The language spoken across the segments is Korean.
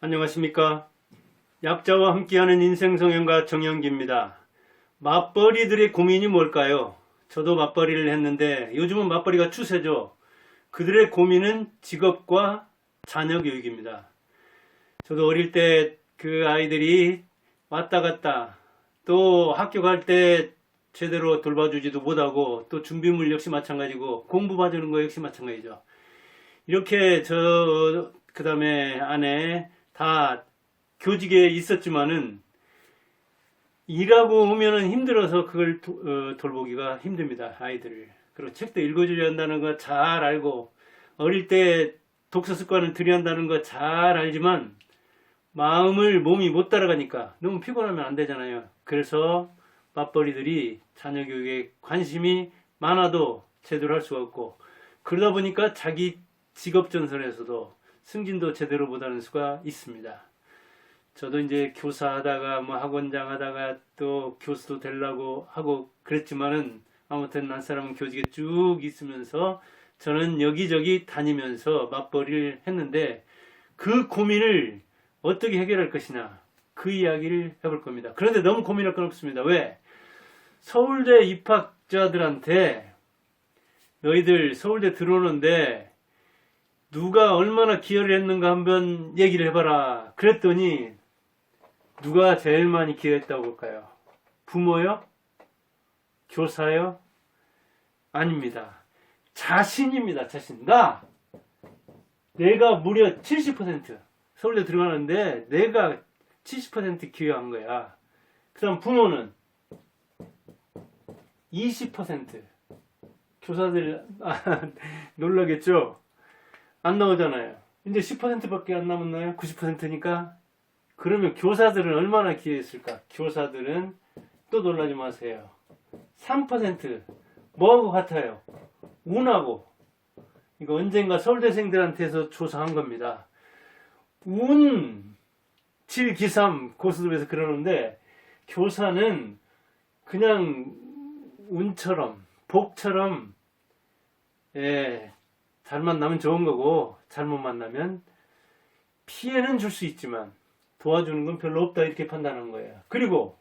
안녕하십니까. 약자와 함께하는 인생성형가 정영기입니다. 맞벌이들의 고민이 뭘까요? 저도 맞벌이를 했는데 요즘은 맞벌이가 추세죠. 그들의 고민은 직업과 자녀 교육입니다. 저도 어릴 때 그 아이들이 왔다 갔다 또 학교 갈 때 제대로 돌봐주지도 못하고 또 준비물 역시 마찬가지고 공부 봐주는 거 역시 마찬가지죠. 이렇게 그 다음에 아내 다 교직에 있었지만은 일하고 오면은 힘들어서 그걸 돌보기가 힘듭니다. 아이들을. 그리고 책도 읽어줘야 한다는 거 잘 알고 어릴 때 독서 습관을 들여야 한다는 거 잘 알지만 몸이 못 따라가니까 너무 피곤하면 안 되잖아요. 그래서 맞벌이들이 자녀 교육에 관심이 많아도 제대로 할 수가 없고 그러다 보니까 자기 직업 전선에서도 승진도 제대로 못하는 수가 있습니다. 저도 이제 교사하다가 뭐 학원장 하다가 또 교수도 되려고 하고 그랬지만은 아무튼 한 사람은 교직에 쭉 있으면서 저는 여기저기 다니면서 맞벌이를 했는데 그 고민을 어떻게 해결할 것이냐 그 이야기를 해볼 겁니다. 그런데 너무 고민할 건 없습니다. 왜? 서울대 입학자들한테 너희들 서울대 들어오는데 누가 얼마나 기여를 했는가 한번 얘기를 해봐라. 그랬더니 누가 제일 많이 기여했다고 볼까요? 부모요? 교사요? 아닙니다. 자신입니다. 자신. 내가 무려 70% 서울대 들어가는데 내가 70% 기여한 거야. 그 다음 부모는 20%. 교사들 놀라겠죠? 안 나오잖아요. 이제 10%밖에 안 남았나요? 90%니까? 그러면 교사들은 얼마나 기여했을까? 교사들은 또 놀라지 마세요. 3% 뭐하고 같아요? 운하고. 이거 언젠가 서울대생들한테서 조사한 겁니다. 운 7기삼 고스톱에서 그러는데 교사는 그냥 운처럼 복처럼 잘 만나면 좋은 거고 잘못 만나면 피해는 줄 수 있지만 도와주는 건 별로 없다 이렇게 판단한 거예요. 그리고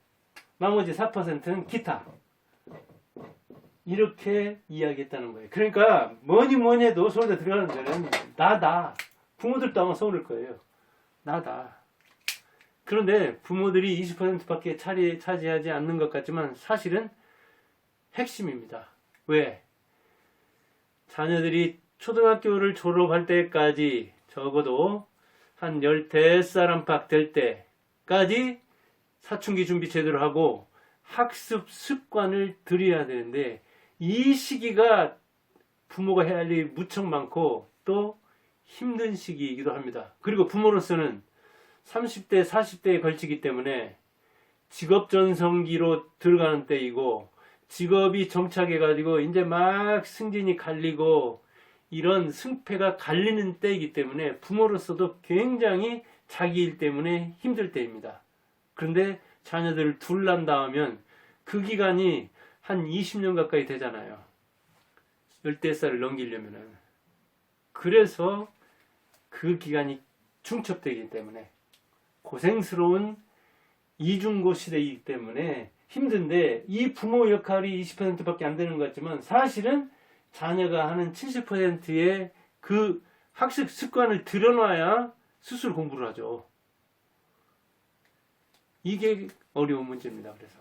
나머지 4%는 기타 이렇게 이야기했다는 거예요. 그러니까 뭐니 해도 서울대 들어가는 데는 나다. 부모들도 아마 서울일 거예요. 나다. 그런데 부모들이 20%밖에 차지하지 않는 것 같지만 사실은 핵심입니다. 왜? 자녀들이 초등학교를 졸업할 때까지 적어도 한 15살 안팎 될 때까지 사춘기 준비 제대로 하고 학습 습관을 들여야 되는데 이 시기가 부모가 해야 할 일이 무척 많고 또 힘든 시기이기도 합니다. 그리고 부모로서는 30대, 40대에 걸치기 때문에 직업 전성기로 들어가는 때이고 직업이 정착해가지고 이제 막 승진이 갈리고 이런 승패가 갈리는 때이기 때문에 부모로서도 굉장히 자기 일 때문에 힘들 때입니다. 그런데 자녀들을 둘 난다 하면 그 기간이 한 20년 가까이 되잖아요. 10대살을 넘기려면은. 그래서 그 기간이 중첩되기 때문에 고생스러운 이중고 시대이기 때문에 힘든데 이 부모 역할이 20%밖에 안 되는 것 같지만 사실은 자녀가 하는 70%의 그 학습 습관을 들여놔야 스스로 공부를 하죠. 이게 어려운 문제입니다. 그래서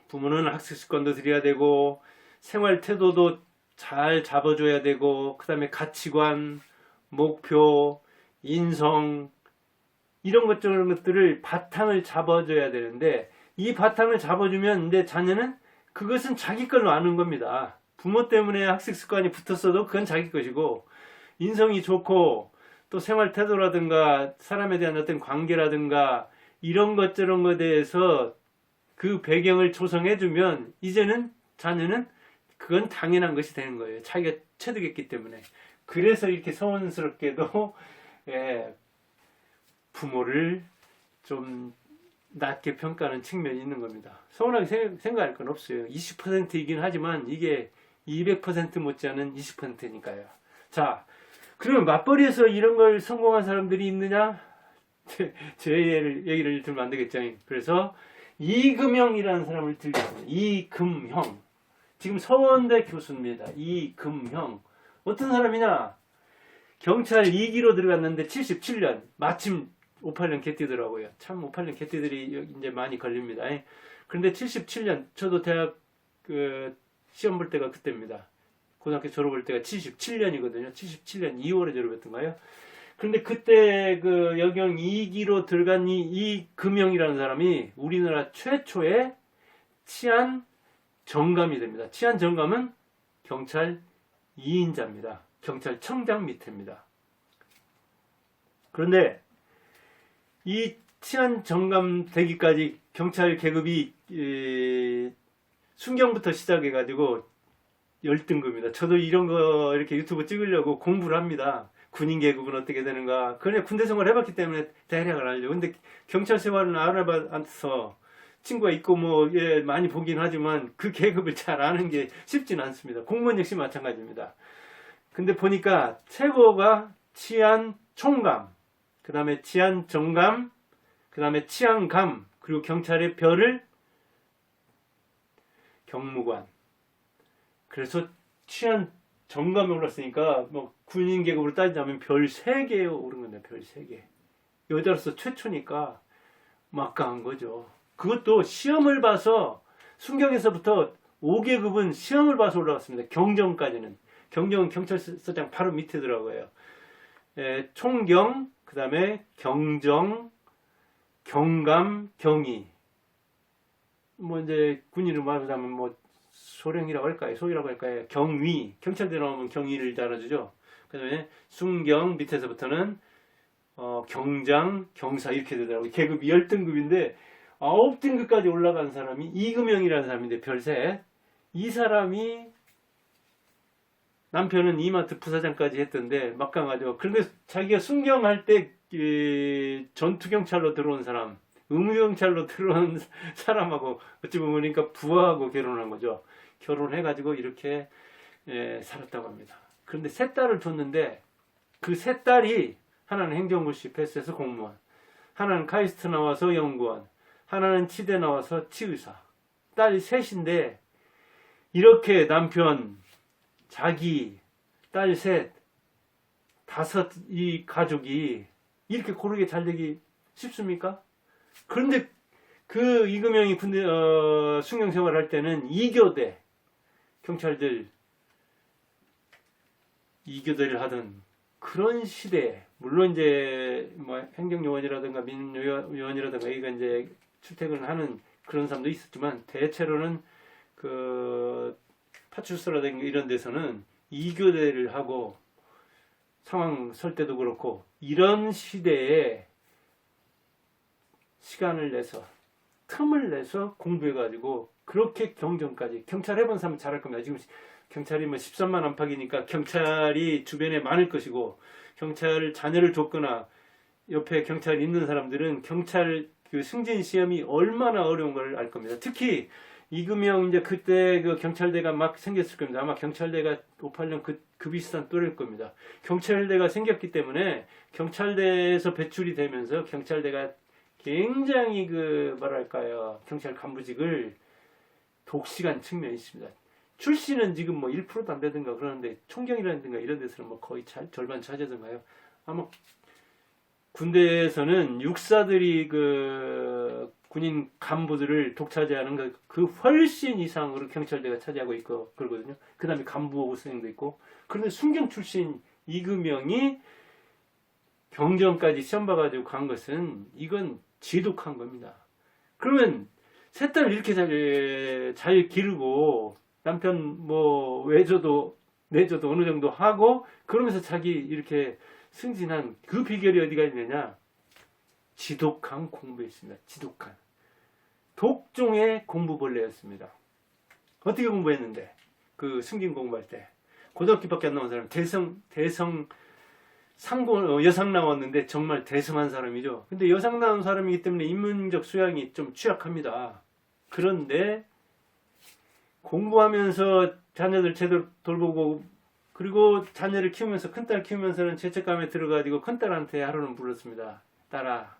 부모는 학습 습관도 들여야 되고 생활 태도도 잘 잡아줘야 되고 그 다음에 가치관, 목표, 인성 이런 것들을 바탕을 잡아줘야 되는데 이 바탕을 잡아주면 이제 자녀는 그것은 자기 걸로 아는 겁니다. 부모 때문에 학습 습관이 붙었어도 그건 자기 것이고 인성이 좋고 또 생활 태도라든가 사람에 대한 어떤 관계라든가 이런 것 저런 것에 대해서 그 배경을 조성해주면 이제는 자녀는 그건 당연한 것이 되는 거예요. 자기가 체득했기 때문에. 그래서 이렇게 서운스럽게도 부모를 좀 낮게 평가하는 측면이 있는 겁니다. 서운하게 생각할 건 없어요. 20%이긴 하지만 이게 200% 못지않은 20%니까요. 자, 그러면 맞벌이에서 이런 걸 성공한 사람들이 있느냐? 제 얘기를 들으면 안 되겠죠. 그래서 이금형이라는 사람을 들겠습니다. 이금형. 지금 서원대 교수입니다. 이금형. 어떤 사람이냐? 경찰 2기로 들어갔는데 77년. 마침 58년 개띠더라고요. 참 58년 개띠들이 이제 많이 걸립니다. 그런데 77년, 저도 대학 시험 볼 때가 그때입니다. 고등학교 졸업할 때가 77년이거든요. 77년 2월에 졸업했던가요? 그런데 그때 여경 2기로 들어간 이금형이라는 사람이 우리나라 최초의 치안 정감이 됩니다. 치안 정감은 경찰 2인자입니다. 경찰청장 밑에입니다. 그런데 이 치안 정감 되기까지 경찰 계급이 순경부터 시작해가지고 10등급입니다. 저도 이런 거 이렇게 유튜브 찍으려고 공부를 합니다. 군인 계급은 어떻게 되는가. 그냥 군대 생활 해봤기 때문에 대략을 알죠. 근데 경찰 생활은 알아봐서 친구가 있고 많이 보긴 하지만 그 계급을 잘 아는 게 쉽지는 않습니다. 공무원 역시 마찬가지입니다. 근데 보니까 최고가 치안 총감, 그 다음에 치안 정감, 그 다음에 치안감, 그리고 경찰의 별을 경무관. 그래서 치안 정감에 올랐으니까 군인 계급으로 따지자면 별 3개에 오른 건데, 별 3개. 여자로서 최초니까 막강한 거죠. 그것도 시험을 봐서 순경에서부터 5계급은 시험을 봐서 올라갔습니다. 경정까지는. 경정은 경찰서장 바로 밑에더라고요. 총경, 그 다음에 경정, 경감, 경위. 이제 군인으로 말하자면 소령이라고 할까요? 소위라고 할까요? 경위. 경찰대 나오면 경위를 달아주죠. 그 다음에 순경 밑에서부터는 경장, 경사 이렇게 되더라고요. 계급이 10등급인데 9등급까지 올라간 사람이 이금영이라는 사람인데 별세. 이 사람이 남편은 이마트 부사장까지 했던데 막강하죠. 그런데 자기가 순경할 때 전투경찰로 들어온 사람, 의무경찰로 들어온 사람하고 어찌 보면 그러니까 부하하고 결혼한 거죠. 결혼해가지고 이렇게 살았다고 합니다. 그런데 3딸을 뒀는데 그 3딸이 하나는 행정고시 패스해서 공무원, 하나는 카이스트 나와서 연구원, 하나는 치대 나와서 치의사. 딸이 3인데 이렇게 남편, 자기, 딸 3, 5 이 가족이 이렇게 고르게 잘 되기 쉽습니까? 그런데 그 이금영이 군대 순경 생활할 때는 2교대 경찰들 2교대를 하던 그런 시대에, 물론 이제 행정요원이라든가 민요원이라든가 이가 이제 출퇴근을 하는 그런 사람도 있었지만 대체로는 파출소라든가 이런 데서는 2교대를 하고 상황 설 때도 그렇고 이런 시대에 시간을 내서 틈을 내서 공부해가지고 그렇게 경정까지, 경찰 해본 사람은 잘할 겁니다. 지금 경찰이 13만 안팎이니까 경찰이 주변에 많을 것이고, 경찰 자녀를 줬거나 옆에 경찰 있는 사람들은 경찰 승진 시험이 얼마나 어려운 걸 알 겁니다. 특히 이금영 이제 그때 경찰대가 막 생겼을 겁니다. 아마 경찰대가 58년 그 비슷한 또래일 겁니다. 경찰대가 생겼기 때문에 경찰대에서 배출이 되면서 경찰대가 굉장히 뭐랄까요, 경찰 간부직을 독식한 측면이 있습니다. 출신은 지금 1%도 안 되든가 그러는데 총경이라든가 이런 데서는 거의 절반 차지하던가요. 아마 군대에서는 육사들이 군인 간부들을 독차지하는 그 훨씬 이상으로 경찰대가 차지하고 있고 그러거든요. 그 다음에 간부 선생도 있고. 그런데 순경 출신 이금영이 경정까지 시험 봐가지고 간 것은 이건 지독한 겁니다. 그러면 3딸 이렇게 잘 기르고 남편 외조도 내조도 어느 정도 하고 그러면서 자기 이렇게 승진한 그 비결이 어디가 있느냐? 지독한 공부였습니다. 지독한 독종의 공부벌레였습니다. 어떻게 공부했는데? 승진 공부할 때 고등학교밖에 안 나온 사람, 대성 상고 여상 나왔는데 정말 대성한 사람이죠. 근데 여상 나온 사람이기 때문에 인문적 수양이 좀 취약합니다. 그런데 공부하면서 자녀들 제대로 돌보고, 그리고 자녀를 키우면서, 큰딸 키우면서는 죄책감에 들어가지고 큰딸한테 하루는 불렀습니다. 딸아,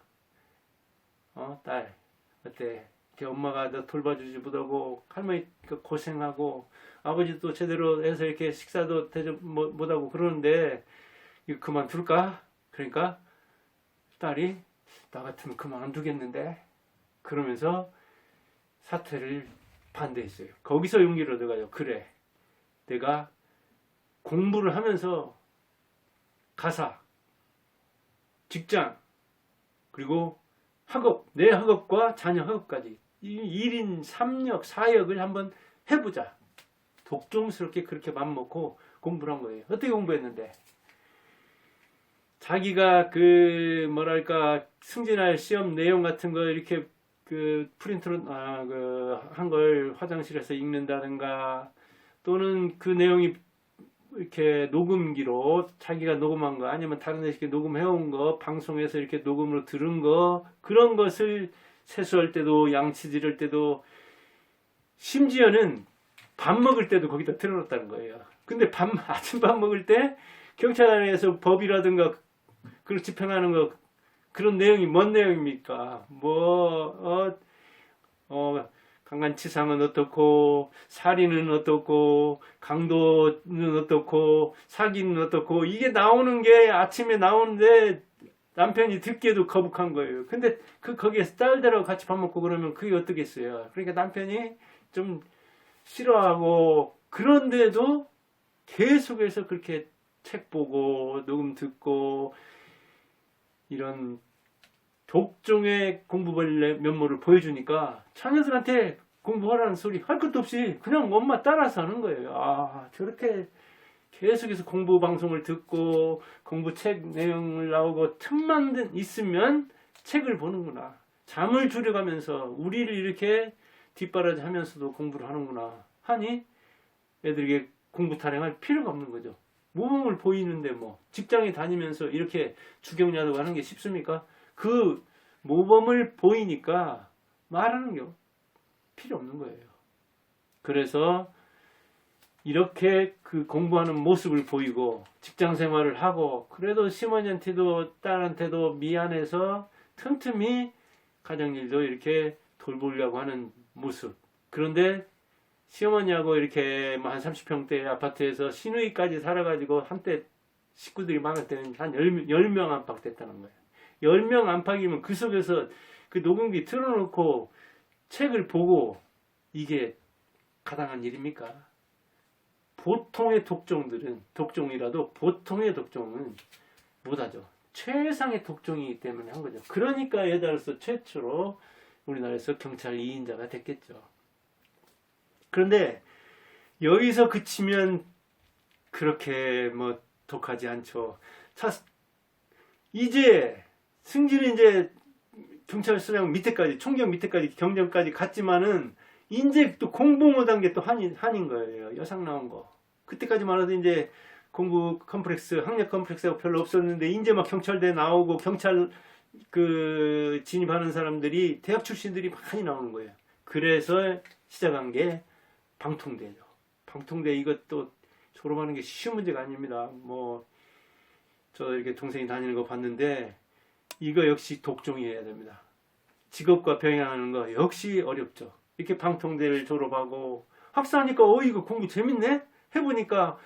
딸, 어때? 이렇게 엄마가 너 돌봐주지 못하고 할머니 고생하고 아버지도 제대로 해서 이렇게 식사도 대접 못하고 그러는데 이거 그만둘까? 그러니까 딸이 나 같으면 그만 안 두겠는데 그러면서 사퇴를 반대했어요. 거기서 용기를 얻어가요. 그래, 내가 공부를 하면서 가사, 직장, 그리고 학업, 내 학업과 자녀 학업까지 1인 3역, 4역을 한번 해보자. 독종스럽게 그렇게 맘먹고 공부를 한 거예요. 어떻게 공부했는데? 자기가 승진할 시험 내용 같은 거 이렇게 프린트로 한 걸 화장실에서 읽는다든가, 또는 그 내용이 이렇게 녹음기로 자기가 녹음한 거 아니면 다른 데서 이렇게 녹음해온 거, 방송에서 이렇게 녹음으로 들은 거, 그런 것을 세수할 때도, 양치 지를 때도, 심지어는 밥 먹을 때도 거기다 틀어놓았다는 거예요. 근데 아침밥 먹을 때 경찰에서 법이라든가 그걸 집행하는 거, 그런 내용이 뭔 내용입니까? 강간치상은 어떻고, 살인은 어떻고, 강도는 어떻고, 사기는 어떻고, 이게 나오는 게 아침에 나오는데 남편이 듣기에도 거북한 거예요. 근데 거기에서 딸들하고 같이 밥 먹고 그러면 그게 어떻겠어요? 그러니까 남편이 좀 싫어하고, 그런데도 계속해서 그렇게 책 보고, 녹음 듣고, 이런 독종의 공부벌레 면모를 보여주니까 자녀들한테 공부하라는 소리 할 것도 없이 그냥 엄마 따라서 하는 거예요. 저렇게 계속해서 공부 방송을 듣고 공부 책 내용을 나오고 틈만 있으면 책을 보는구나. 잠을 줄여가면서 우리를 이렇게 뒷바라지 하면서도 공부를 하는구나 하니 애들에게 공부 타령할 필요가 없는 거죠. 모범을 보이는데 직장에 다니면서 이렇게 주경야독 하는 게 쉽습니까? 그 모범을 보이니까 말하는 게 필요 없는 거예요. 그래서 이렇게 그 공부하는 모습을 보이고 직장 생활을 하고, 그래도 시어머니한테도 딸한테도 미안해서 틈틈이 가정일도 이렇게 돌보려고 하는 모습. 그런데 시어머니하고 이렇게 한 30평대 아파트에서 시누이까지 살아가지고 한때 식구들이 많을 때는 한 10명 안팎 됐다는 거예요. 10명 안팎이면 그 속에서 그 녹음기 틀어놓고 책을 보고 이게 가당한 일입니까? 보통의 독종이라도 보통의 독종은 못하죠. 최상의 독종이기 때문에 한 거죠. 그러니까 여자로서 최초로 우리나라에서 경찰 2인자가 됐겠죠. 그런데 여기서 그치면 그렇게 독하지 않죠. 이제 승진은 이제 경찰서장 밑에까지, 총경 밑에까지, 경정까지 갔지만은 이제 또 공부 못한 게 또 한인 거예요. 여상 나온 거. 그때까지만 해도 이제 공부 컴플렉스, 학력 컴플렉스가 별로 없었는데 이제 막 경찰대 나오고 경찰 진입하는 사람들이 대학 출신들이 많이 나오는 거예요. 그래서 시작한 게 방통대죠. 방통대 이것도 졸업하는 게 쉬운 문제가 아닙니다. 저 이렇게 동생이 다니는 거 봤는데 이거 역시 독종이어야 됩니다. 직업과 병행하는 거 역시 어렵죠. 이렇게 방통대를 졸업하고 학사하니까 이거 공부 재밌네? 해보니까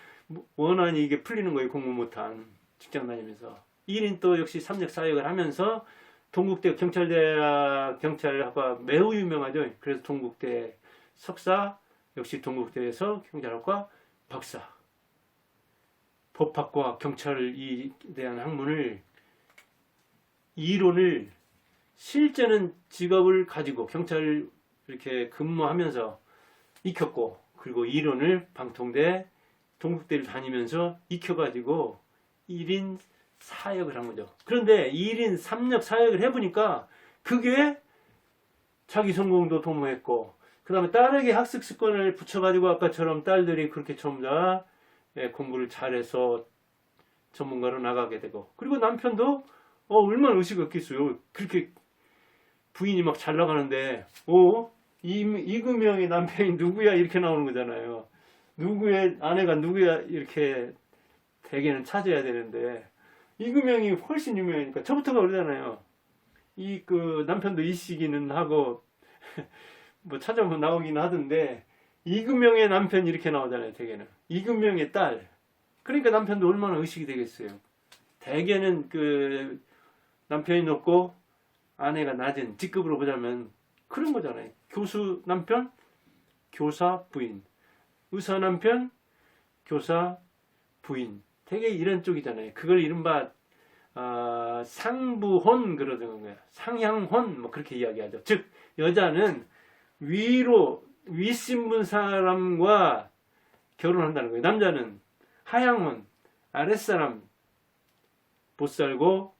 원한이 이게 풀리는 거예요. 공부 못한 직장 다니면서. 1인 또 역시 3역 4역을 하면서 동국대 경찰학과 매우 유명하죠. 그래서 동국대 석사, 역시 동국대에서 경찰학과 박사, 법학과 경찰에 대한 학문을, 이론을, 실제는 직업을 가지고 경찰 이렇게 근무하면서 익혔고, 그리고 이론을 방통대, 동국대를 다니면서 익혀가지고 1인 4역을 한 거죠. 그런데 1인 3역 4역을 해보니까 그게 자기 전공도 도모했고, 그 다음에 딸에게 학습 습관을 붙여가지고 아까처럼 딸들이 그렇게 전부 다 공부를 잘해서 전문가로 나가게 되고, 그리고 남편도 얼마나 의식이 없겠어요. 그렇게 부인이 막 잘 나가는데 이금영의 남편이 누구야 이렇게 나오는 거잖아요. 누구의 아내가 누구야 이렇게 대개는 찾아야 되는데 이금영이 훨씬 유명하니까 저부터가 그러잖아요. 이 그 남편도 이 시기는 하고 뭐 찾아보면 나오긴 하던데 이금명의 남편 이렇게 나오잖아요. 대개는 이금명의 딸. 그러니까 남편도 얼마나 의식이 되겠어요. 대개는 그 남편이 높고 아내가 낮은 직급으로 보자면 그런 거잖아요. 교수 남편, 교사 부인, 의사 남편, 교사 부인. 되게 이런 쪽이잖아요. 그걸 이른바 상부혼 그러는 거예요. 상향혼 뭐 그렇게 이야기하죠. 즉 여자는 위로 윗신분 사람과 결혼한다는 거예요. 남자는 하향혼 아랫사람 못 살고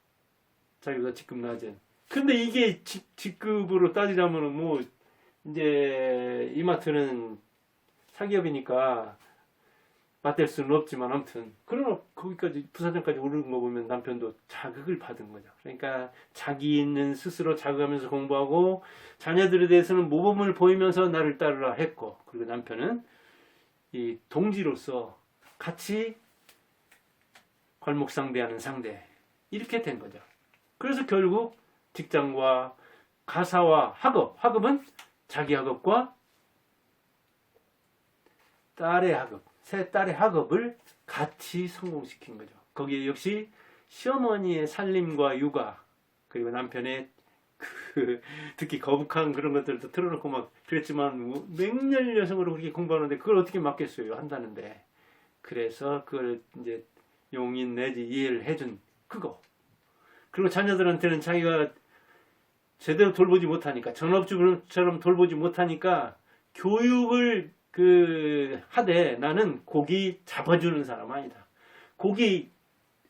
자기보다 직급 낮은. 근데 이게 직급으로 따지자면은 뭐 이제 이마트는 사기업이니까 맞댈 수는 없지만 아무튼 그러나 거기까지 부사장까지 오르는 거 보면 남편도 자극을 받은 거죠. 그러니까 자기는 스스로 자극하면서 공부하고 자녀들에 대해서는 모범을 보이면서 나를 따르라 했고, 그리고 남편은 이 동지로서 같이 괄목상대하는 상대 이렇게 된 거죠. 그래서 결국 직장과 가사와 학업은 자기 학업과 딸의 학업, 새 딸의 학업을 같이 성공시킨 거죠. 거기에 역시 시어머니의 살림과 육아, 그리고 남편의 그 특히 거북한 그런 것들도 틀어놓고 막 그랬지만 맹렬 여성으로 그렇게 공부하는데 그걸 어떻게 맡겠어요? 한다는데. 그래서 그걸 이제 용인 내지 이해를 해준 그거. 그리고 자녀들한테는 자기가 제대로 돌보지 못하니까, 전업주처럼 돌보지 못하니까 교육을 하되 나는 고기 잡아주는 사람 아니다. 고기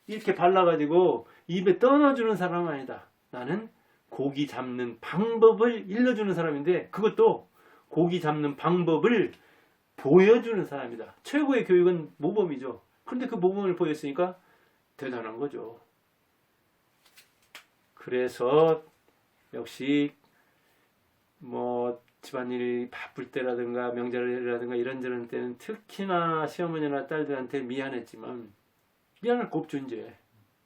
이렇게 발라가지고 입에 떠넣어주는 사람 아니다. 나는 고기 잡는 방법을 일러주는 사람인데 그것도 고기 잡는 방법을 보여주는 사람이다. 최고의 교육은 모범이죠. 그런데 그 모범을 보였으니까 대단한 거죠. 그래서 역시 뭐 집안일이 바쁠 때라든가 명절이라든가 이런저런 때는 특히나 시어머니나 딸들한테 미안했지만 미안할 거 없죠. 이제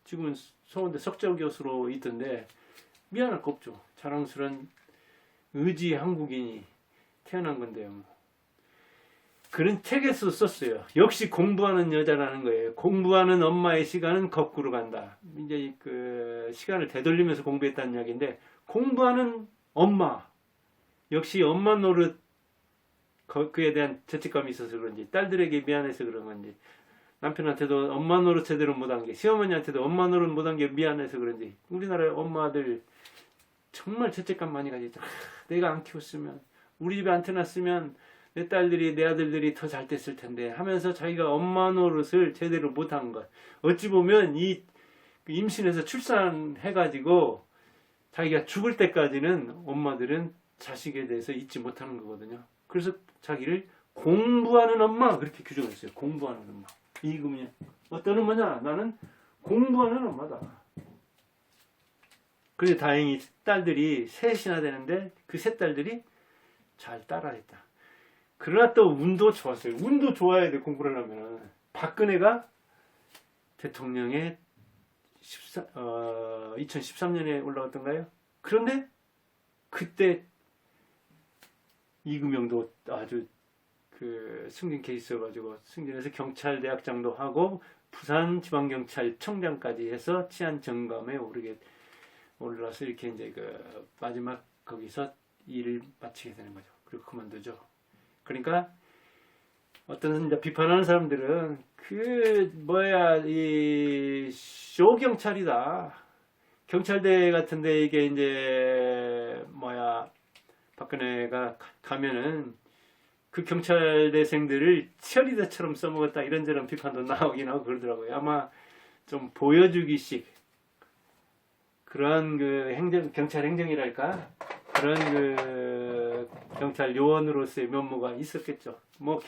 지금은 서울대 석좌교수로 있던데 미안할 거 없죠. 자랑스러운 의지 한국인이 태어난 건데요. 뭐. 그런 책에서 썼어요. 역시 공부하는 여자라는 거예요. 공부하는 엄마의 시간은 거꾸로 간다. 이제 그 시간을 되돌리면서 공부했다는 이야기인데, 공부하는 엄마 역시 엄마 노릇 그에 대한 죄책감이 있어서 그런지, 딸들에게 미안해서 그런 건지, 남편한테도 엄마 노릇 제대로 못한 게, 시어머니한테도 엄마 노릇 못한 게 미안해서 그런지, 우리나라의 엄마들 정말 죄책감 많이 가지죠. 내가 안 키웠으면, 우리 집에 안 태어났으면 내 딸들이, 내 아들들이 더 잘 됐을 텐데 하면서 자기가 엄마 노릇을 제대로 못한 것. 어찌 보면 이 임신해서 출산해가지고 자기가 죽을 때까지는 엄마들은 자식에 대해서 잊지 못하는 거거든요. 그래서 자기를 공부하는 엄마 그렇게 규정했어요. 공부하는 엄마. 이금이 어떤 엄마냐? 나는 공부하는 엄마다. 그래서 다행히 딸들이 셋이나 되는데 그 세 딸들이 잘 따라했다. 그러나 또 운도 좋았어요. 운도 좋아야 돼, 공부를 하면. 박근혜가 대통령에 2013년에 올라갔던가요? 그런데 그때 이금영도 아주 그 승진 케이스여가지고 승진해서 경찰대학장도 하고 부산지방경찰청장까지 해서 치안정감에 올라서 이렇게 이제 그 마지막 거기서 일을 마치게 되는 거죠. 그리고 그만두죠. 그러니까 어떤 이제 비판하는 사람들은 이 쇼경찰이다. 경찰대 같은데 이게 이제 박근혜가 가면은 그 경찰대생들을 치어리더처럼 써먹었다 이런저런 비판도 나오긴 하고 그러더라고요. 아마 좀 보여주기식 그런 그 경찰 행정이랄까 그런 그 경찰 요원으로서의 면모가 있었겠죠. 뭐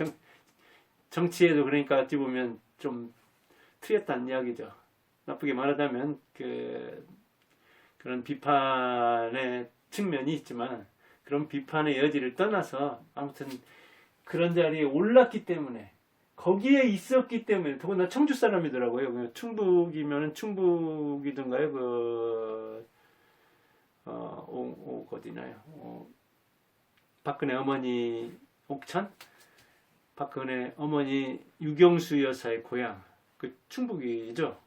정치에도 그러니까 어찌 보면 좀 틀렸다는 이야기죠. 나쁘게 말하자면 그런 비판의 측면이 있지만 그런 비판의 여지를 떠나서 아무튼 그런 자리에 올랐기 때문에 거기에 있었기 때문에 더구나 청주 사람이더라고요. 충북이면 충북이던가요? 어디나요? 박근혜 어머니 옥천? 박근혜 어머니 유경수 여사의 고향, 그 충북이죠.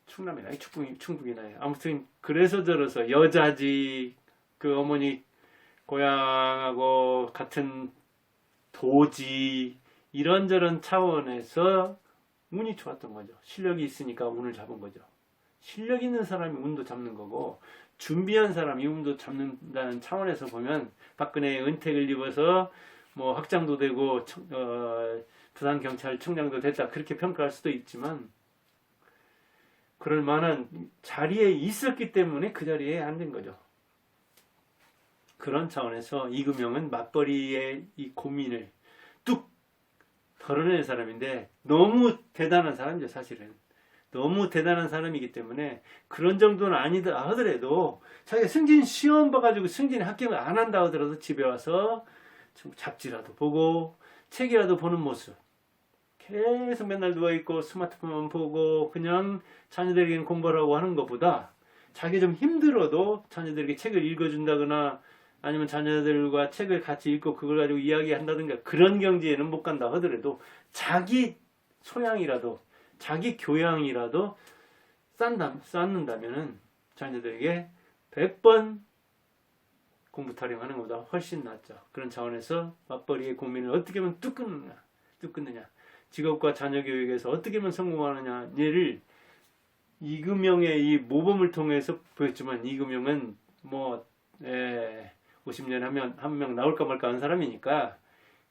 충남이나요? 충북이나요? 아무튼 그래서 들어서 여자지 그 어머니 고향하고 같은 도지 이런저런 차원에서 운이 좋았던 거죠. 실력이 있으니까 운을 잡은 거죠. 실력 있는 사람이 운도 잡는 거고 준비한 사람이 운도 잡는다는 차원에서 보면 박근혜의 은택을 입어서 뭐 학장도 되고 부산경찰청장도 됐다 그렇게 평가할 수도 있지만 그럴 만한 자리에 있었기 때문에 그 자리에 앉은 거죠. 그런 차원에서 이금영은 맞벌이의 이 고민을 뚝 덜어낸 사람인데 너무 대단한 사람이죠. 사실은 너무 대단한 사람이기 때문에 그런 정도는 아니다 하더라도 자기가 승진 시험 봐가지고 승진 합격을 안 한다 하더라도 집에 와서 잡지라도 보고 책이라도 보는 모습, 계속 맨날 누워있고 스마트폰만 보고 그냥 자녀들에게는 공부를 하고 하는 것보다 자기 좀 힘들어도 자녀들에게 책을 읽어준다거나 아니면 자녀들과 책을 같이 읽고 그걸 가지고 이야기한다든가 그런 경지에는 못 간다 하더라도 자기 소양이라도 자기 교양이라도 쌓는다면은 자녀들에게 100번 공부 타령하는 것보다 훨씬 낫죠. 그런 차원에서 맞벌이의 고민을 어떻게 하면 뚝 끊느냐, 직업과 자녀 교육에서 어떻게 하면 성공하느냐를 이금영의 이 모범을 통해서 보였지만 이금영은 뭐 50년에 한 명 나올까 말까 하는 사람이니까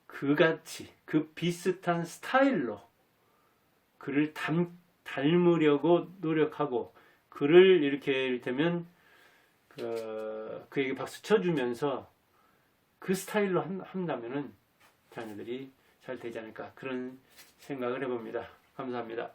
그같이 그 비슷한 스타일로 그를 닮으려고 노력하고 그를 이렇게 이를테면 그에게 박수 쳐주면서 그 스타일로 한다면은 자녀들이 잘 되지 않을까 그런 생각을 해봅니다. 감사합니다.